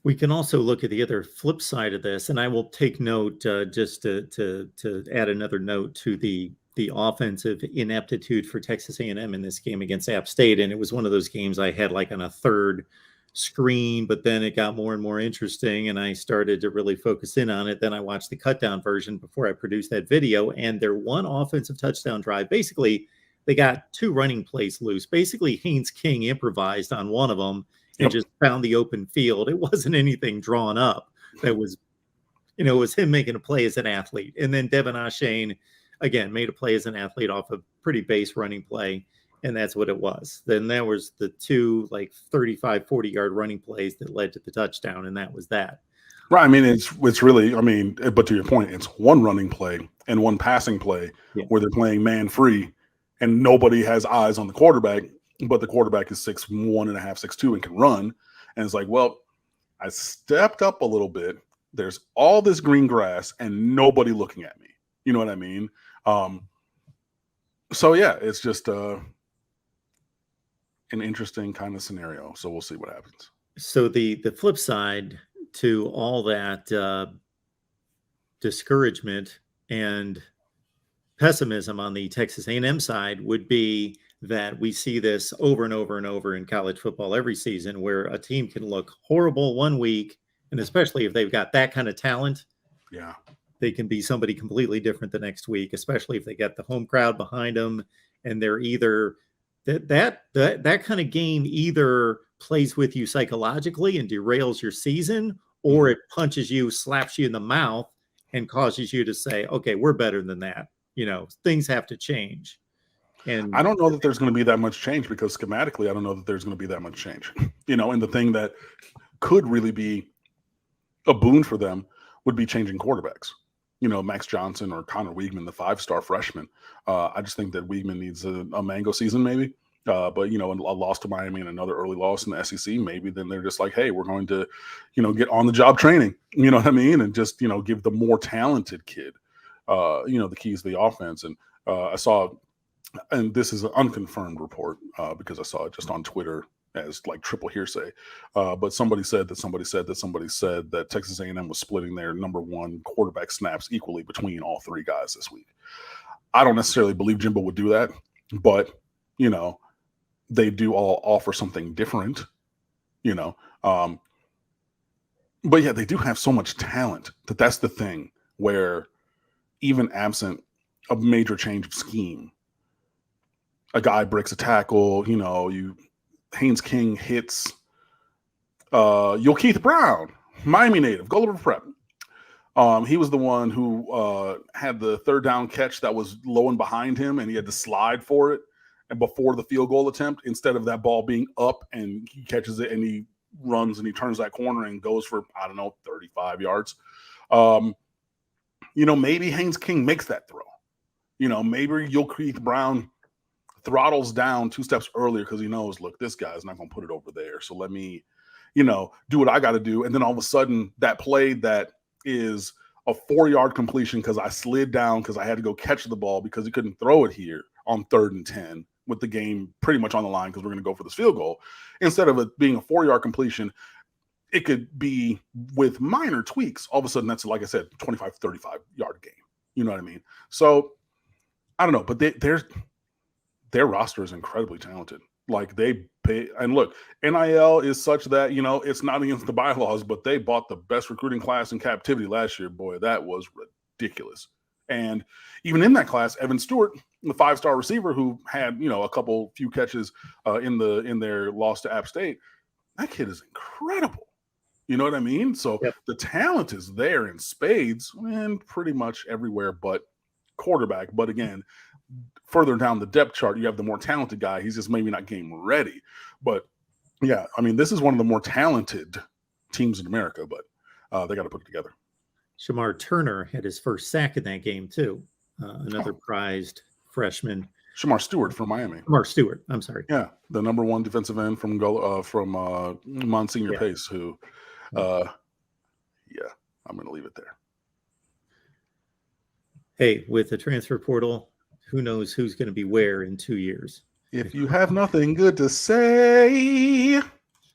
We can also look at the other flip side of this, and I will take note just to add another note to the offensive ineptitude for Texas A&M in this game against App State. And it was one of those games I had like on a third screen, but then it got more and more interesting, and I started to really focus in on it. Then I watched the cut down version before I produced that video, and their one offensive touchdown drive, basically they got two running plays loose. Basically, Haynes King improvised on one of them and just found the open field. It wasn't anything drawn up. That was, it was him making a play as an athlete. And then Devin Ashane, again, made a play as an athlete off a pretty base running play. And that's what it was. Then there was the two like 35, 40-yard running plays that led to the touchdown. And that was that. Right. I mean, it's really, I mean, but to your point, it's one running play and one passing play where they're playing man free and nobody has eyes on the quarterback. But the quarterback is 6'1.5", 6'2", and can run. And it's like, well, I stepped up a little bit. There's all this green grass and nobody looking at me. You know what I mean? So, yeah, it's just an interesting kind of scenario. So we'll see what happens. So the flip side to all that discouragement and pessimism on the Texas A&M side would be that we see this over and over and over in college football every season, where a team can look horrible one week, and especially if they've got that kind of talent, they can be somebody completely different the next week, especially if they get the home crowd behind them, and they're either that kind of game either plays with you psychologically and derails your season, or it punches you, slaps you in the mouth, and causes you to say, okay, we're better than that. Things have to change. And I don't know that there's going to be that much change, because schematically, I don't know that there's going to be that much change. And the thing that could really be a boon for them would be changing quarterbacks. Max Johnson or Connor Weigman, the 5-star freshman. I just think that Weigman needs a mango season maybe. But, a loss to Miami and another early loss in the SEC, maybe then they're just like, hey, we're going to, get on the job training, you know what I mean? And just, give the more talented kid, the keys to the offense. And I saw, and this is an unconfirmed report because I saw it just on Twitter as like triple hearsay. But somebody said that Texas A&M was splitting their number one quarterback snaps equally between all three guys this week. I don't necessarily believe Jimbo would do that, but, they do all offer something different, But yeah, they do have so much talent that's the thing where even absent a major change of scheme, a guy breaks a tackle, Haynes King hits Keith Brown, Miami native, Gulliver Prep. He was the one who had the third down catch that was low and behind him, and he had to slide for it. And before the field goal attempt, instead of that ball being up, and he catches it and he runs and he turns that corner and goes for, 35 yards. Maybe Haynes King makes that throw. Maybe Keith Brown throttles down 2 steps earlier because he knows, look, this guy's not going to put it over there. So let me, do what I got to do. And then all of a sudden that play that is a 4-yard completion because I slid down because I had to go catch the ball because he couldn't throw it here on 3rd and 10 with the game pretty much on the line because we're going to go for this field goal. Instead of it being a 4-yard completion, it could be with minor tweaks. All of a sudden, that's, like I said, 25, 35-yard game. You know what I mean? So, I don't know. But their roster is incredibly talented. Like, they pay – and look, NIL is such that, it's not against the bylaws, but they bought the best recruiting class in captivity last year. Boy, that was ridiculous. And even in that class, Evan Stewart, the 5-star receiver who had, a few catches in their loss to App State, that kid is incredible. You know what I mean? So The talent is there in spades and pretty much everywhere but quarterback. But again, further down the depth chart, you have the more talented guy. He's just maybe not game ready. But yeah, I mean, this is one of the more talented teams in America, but they got to put it together. Shamar Turner had his first sack in that game too. Another prized freshman. Shamar Stewart from Miami. Shamar Stewart. I'm sorry. Yeah, the number one defensive end from Monsignor Pace. Who, I'm going to leave it there. Hey, with the transfer portal, who knows who's going to be where in 2 years? If you have nothing good to say.